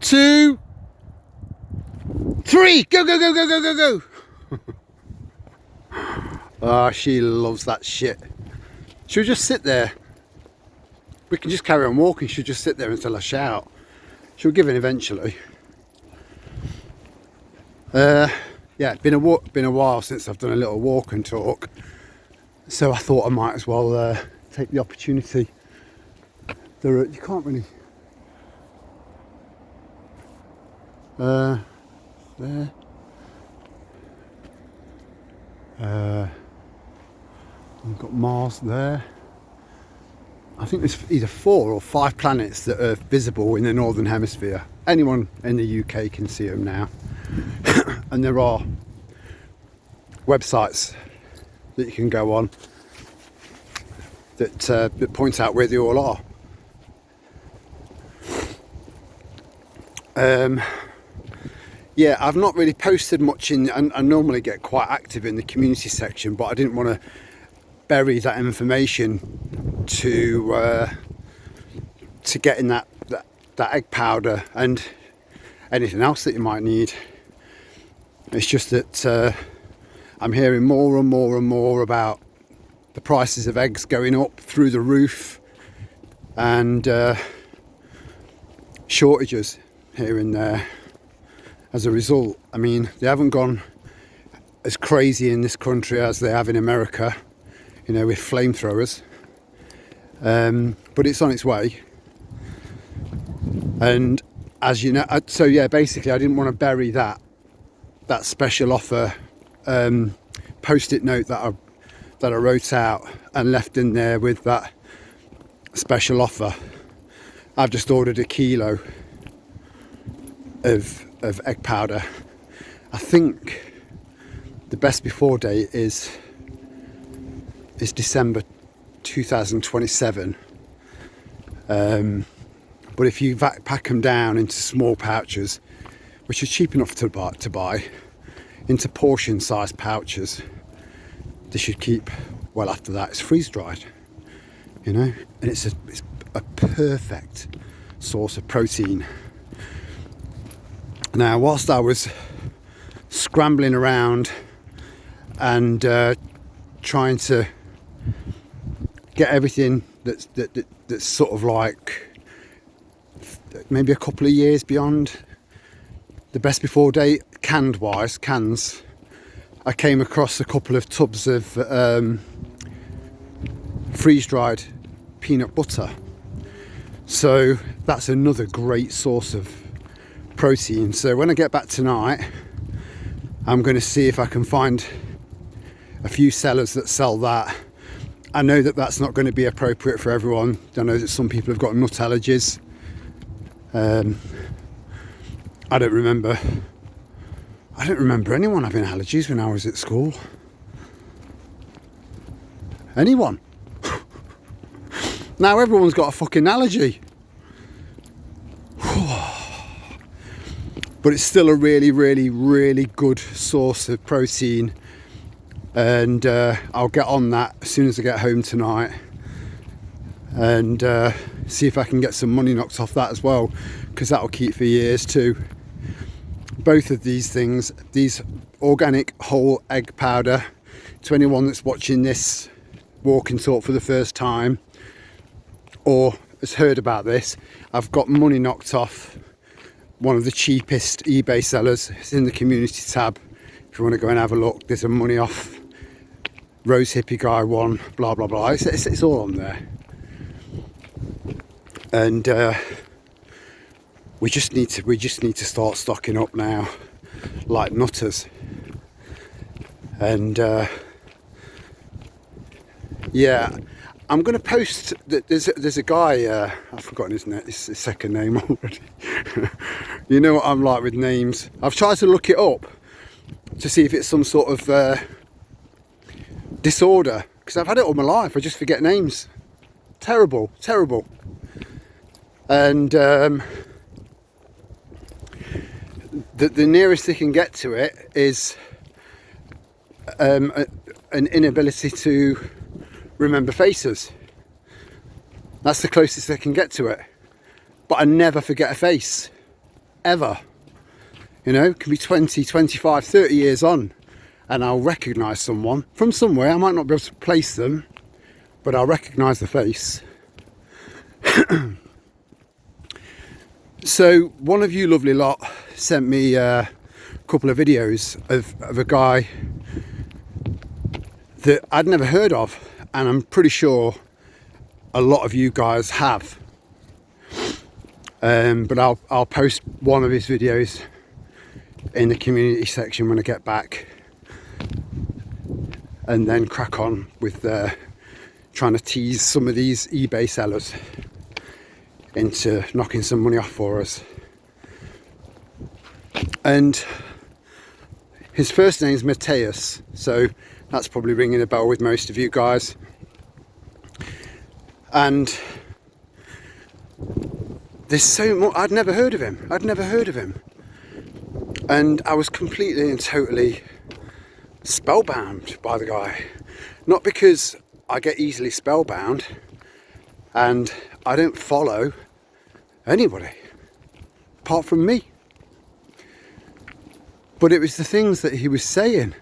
2, 3, go, go, go, go, go, go, go. Oh, she loves that shit. She'll just sit there. We can just carry on walking. She'll just sit there until I shout. She'll give in eventually. Yeah, it's been a while since I've done a little walk and talk, so I thought I might as well take the opportunity. You can't really. There. We've got Mars there. I think there's either 4 or 5 planets that are visible in the Northern Hemisphere. Anyone in the UK can see them now. And there are websites that you can go on that point out where they all are. Yeah, I've not really posted much in. I normally get quite active in the community section, but I didn't want to bury that information to get in that egg powder and anything else that you might need. It's just that I'm hearing more and more and more about the prices of eggs going up through the roof, and shortages here and there as a result. I mean, they haven't gone as crazy in this country as they have in America, you know, with flamethrowers, but it's on its way. And as you know, so yeah, basically I didn't want to bury that special offer post-it note that I wrote out and left in there with that special offer. I've just ordered a kilo of egg powder. I think the best before date is December 2027. But if you pack them down into small pouches, which are cheap enough to buy, into portion-sized pouches, they should keep well after that. It's freeze-dried, you know, and it's a perfect source of protein. Now, whilst I was scrambling around and trying to get everything that's sort of like maybe a couple of years beyond the best before date, cans, I came across a couple of tubs of freeze-dried peanut butter. So that's another great source of protein. So when I get back tonight, I'm going to see if I can find a few sellers that sell that. I know that that's not going to be appropriate for everyone. I know that some people have got nut allergies. I don't remember anyone having allergies when I was at school. Anyone? Now everyone's got a fucking allergy. But it's still a really, really, really good source of protein, and I'll get on that as soon as I get home tonight, and see if I can get some money knocked off that as well, because that'll keep for years too. Both of these things, these organic whole egg powder, to anyone that's watching this walk and talk for the first time or has heard about this, I've got money knocked off one of the cheapest eBay sellers. It's in the community tab. If you want to go and have a look, there's a money off Rose Hippie Guy one, blah blah blah. It's all on there. And we just need to start stocking up now, like nutters. And yeah, I'm going to post. There's a guy. I've forgotten his second name already. You know what I'm like with names. I've tried to look it up to see if it's some sort of disorder, because I've had it all my life. I just forget names. Terrible. And the nearest they can get to it is an inability to remember faces. That's the closest they can get to it. But I never forget a face. ever. You know, it can be 20, 25, 30 years on, and I'll recognise someone from somewhere. I might not be able to place them, but I'll recognise the face. So one of you lovely lot sent me a couple of videos of a guy that I'd never heard of, and I'm pretty sure a lot of you guys have. But I'll post one of his videos in the community section when I get back, and then crack on with trying to tease some of these eBay sellers into knocking some money off for us. And his first name is Mateus, so that's probably ringing a bell with most of you guys. And there's so much. I'd never heard of him. And I was completely and totally spellbound by the guy. Not because I get easily spellbound and I don't follow anybody apart from me, but it was the things that he was saying.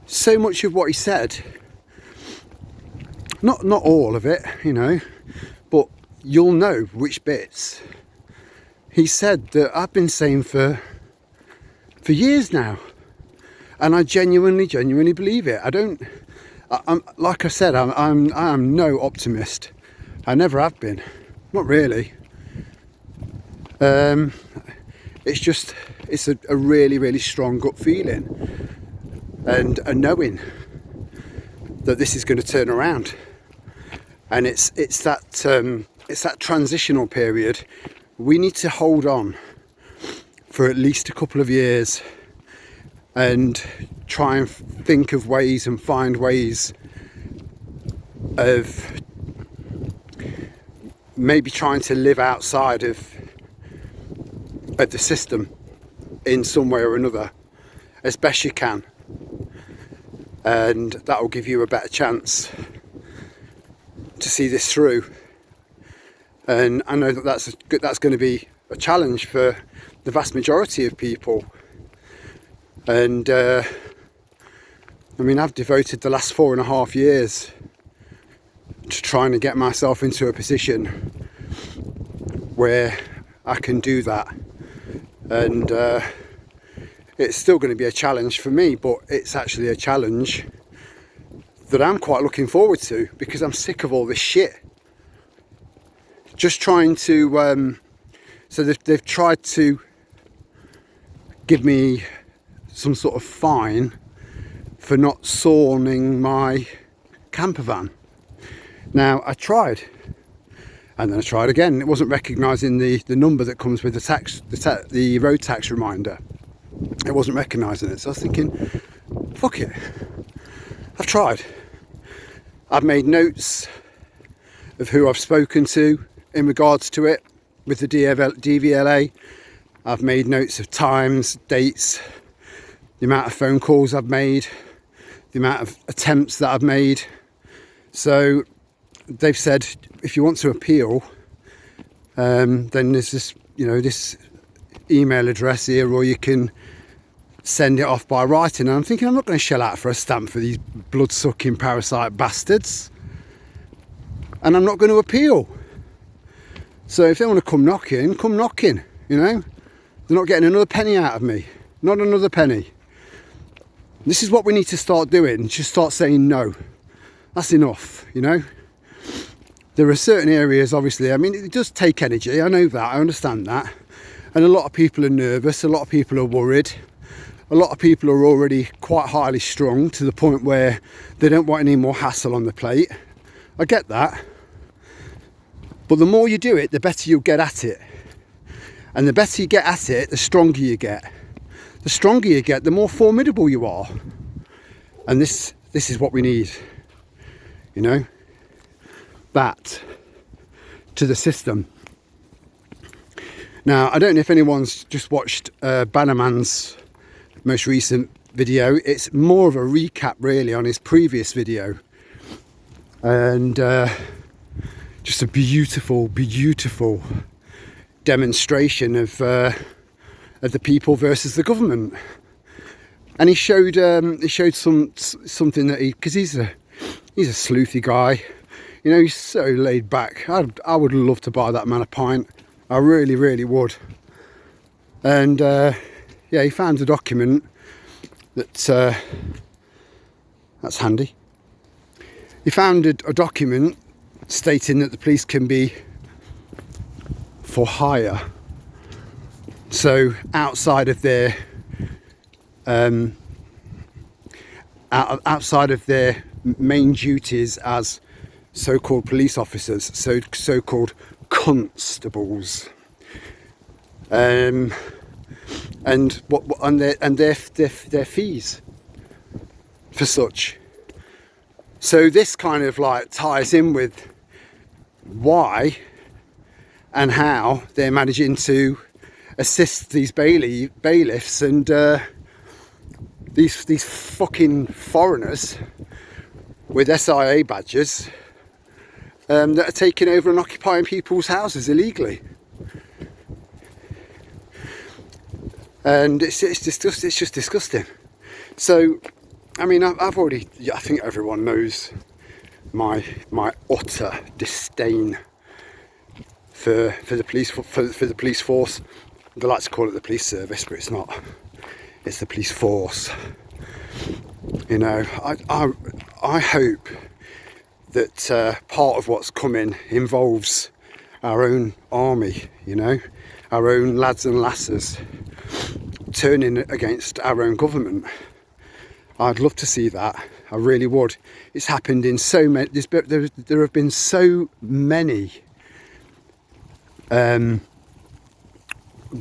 So much of what he said, not all of it, you know, but you'll know which bits. He said that I've been saying for years now, and I genuinely believe it. I'm like I said, I'm no optimist. I never have been, not really. It's a really strong gut feeling, and a knowing that this is going to turn around. And it's that transitional period. We need to hold on for at least a couple of years and try and think of ways and find ways of maybe trying to live outside of the system in some way or another as best you can, and that will give you a better chance to see this through. And I know that that's going to be a challenge for the vast majority of people. And I mean, I've devoted the last 4.5 years to trying to get myself into a position where I can do that. And it's still going to be a challenge for me, but it's actually a challenge that I'm quite looking forward to, because I'm sick of all this shit. Just trying to so they've tried to give me some sort of fine for not sawing my camper van. Now I tried, and then I tried again. It wasn't recognising the number that comes with the road tax reminder. It wasn't recognising it, so I was thinking, fuck it. I've tried. I've made notes of who I've spoken to in regards to it with the DVLA. I've made notes of times, dates, the amount of phone calls I've made, the amount of attempts that I've made. So they've said, if you want to appeal, then there's this, this email address here, or you can send it off by writing. And I'm thinking, I'm not going to shell out for a stamp for these blood-sucking parasite bastards, and I'm not going to appeal. So if they want to come knocking, they're not getting another penny out of me, not another penny. This is what we need to start doing. Just start saying no. That's enough. There are certain areas, obviously, I mean, it does take energy. I know that, I understand that. And a lot of people are nervous, a lot of people are worried. A lot of people are already quite highly strung to the point where they don't want any more hassle on the plate. I get that. But the more you do it, the better you'll get at it. And the better you get at it, the stronger you get. The stronger you get, the more formidable you are. And this is what we need. That to the system. Now, I don't know if anyone's just watched Bannerman's most recent video. It's more of a recap really on his previous video, and just a beautiful demonstration of the people versus the government. And he showed something that because he's a sleuthy guy, you know, he's so laid back. I would love to buy that man a pint. I really, really would. And yeah, he found a document that's handy. He found a document stating that the police can be for hire. So outside of their main duties as so-called police officers, so-called constables, and their fees for such. So this kind of like ties in with why and how they're managing to assist these bailiffs and these fucking foreigners with SIA badges that are taking over and occupying people's houses illegally. And it's just disgusting. So, I mean, I think everyone knows my utter disdain for the police for the police force. They like to call it the police service, but it's not. It's the police force. You know, I hope that part of what's coming involves our own army. You know, our own lads and lasses turning against our own government. I'd love to see that. I really would. It's happened in so many. There have been so many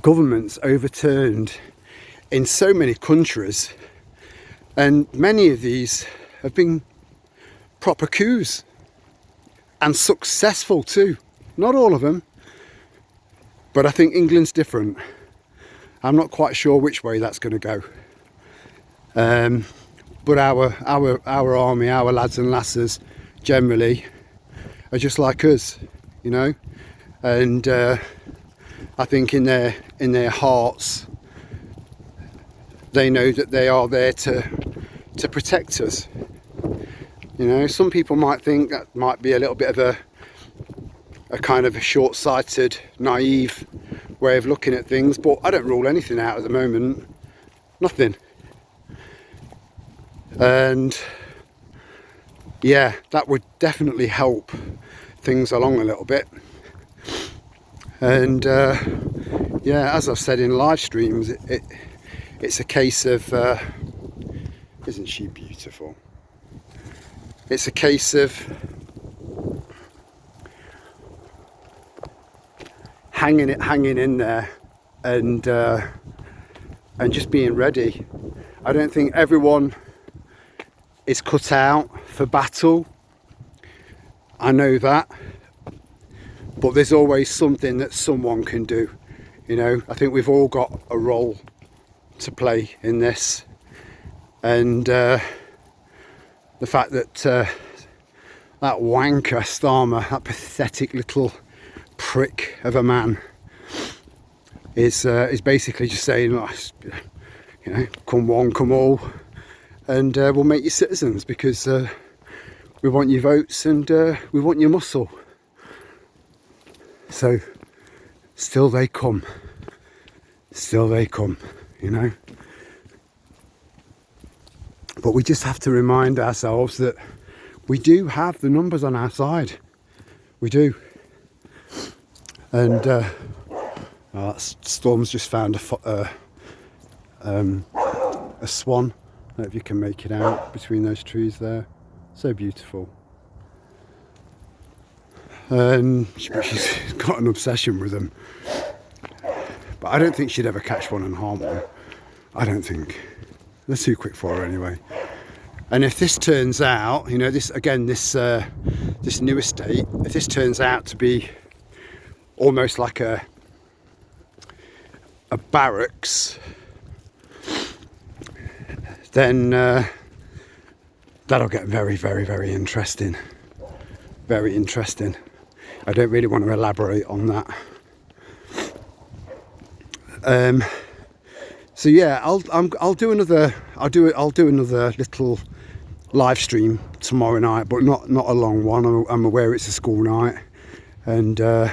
governments overturned in so many countries, and many of these have been proper coups and successful too. Not all of them, but I think England's different. I'm not quite sure which way that's going to go. But our army, our lads and lasses generally are just like us, you know, and I think in their hearts they know that they are there to protect us. You know, some people might think that might be a little bit of a kind of a short-sighted, naive way of looking at things, but I don't rule anything out at the moment. Nothing. And yeah, that would definitely help things along a little bit. And yeah, as I've said in live streams, it's a case of isn't she beautiful? It's a case of hanging in there and just being ready. I don't think everyone is cut out for battle. I know that, but there's always something that someone can do. You know, I think we've all got a role to play in this, and the fact that that wanker Starmer, that pathetic little prick of a man, is basically just saying, oh, you know, come one, come all, and we'll make you citizens because we want your votes and we want your muscle. So still they come, you know. But we just have to remind ourselves that we do have the numbers on our side. We do. And Storm's just found a swan. I don't know if you can make it out between those trees there. So beautiful. And she's got an obsession with them. But I don't think she'd ever catch one and harm one. I don't think. They're too quick for her anyway. And if this turns out, you know, this new estate, if this turns out to be almost like a barracks, then that'll get very, very, very interesting. Very interesting. I don't really want to elaborate on that. So yeah, I'll do another little live stream tomorrow night, but not a long one. I'm aware it's a school night, and oh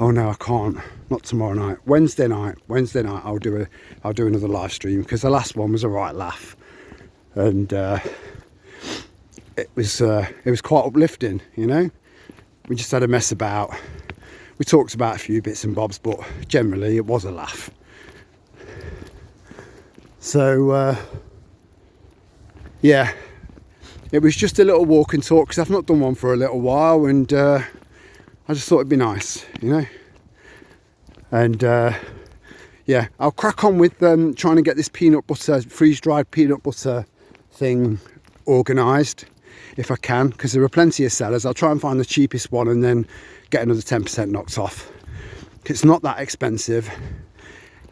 no, I can't. Not tomorrow night. Wednesday night. I'll do another live stream, because the last one was a right laugh, and it was quite uplifting. You know, we just had a mess about. We talked about a few bits and bobs, but generally it was a laugh. So yeah, it was just a little walk and talk, because I've not done one for a little while, and I just thought it'd be nice, you know. And yeah, I'll crack on with trying to get this peanut butter, freeze-dried peanut butter thing organised if I can, because there are plenty of sellers. I'll try and find the cheapest one and then get another 10% knocked off. It's not that expensive,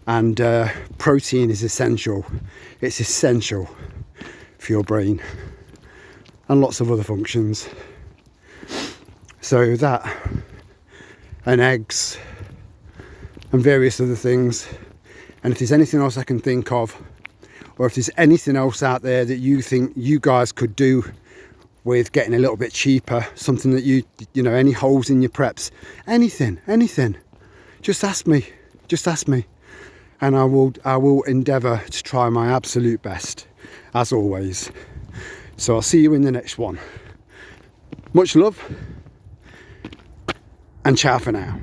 and protein is essential. It's essential for your brain and lots of other functions. So that, and eggs and various other things. And if there's anything else I can think of, or if there's anything else out there that you think you guys could do with getting a little bit cheaper, something that you know, any holes in your preps, anything, just ask me, and I will endeavour to try my absolute best, as always. So I'll see you in the next one. Much love, and ciao for now.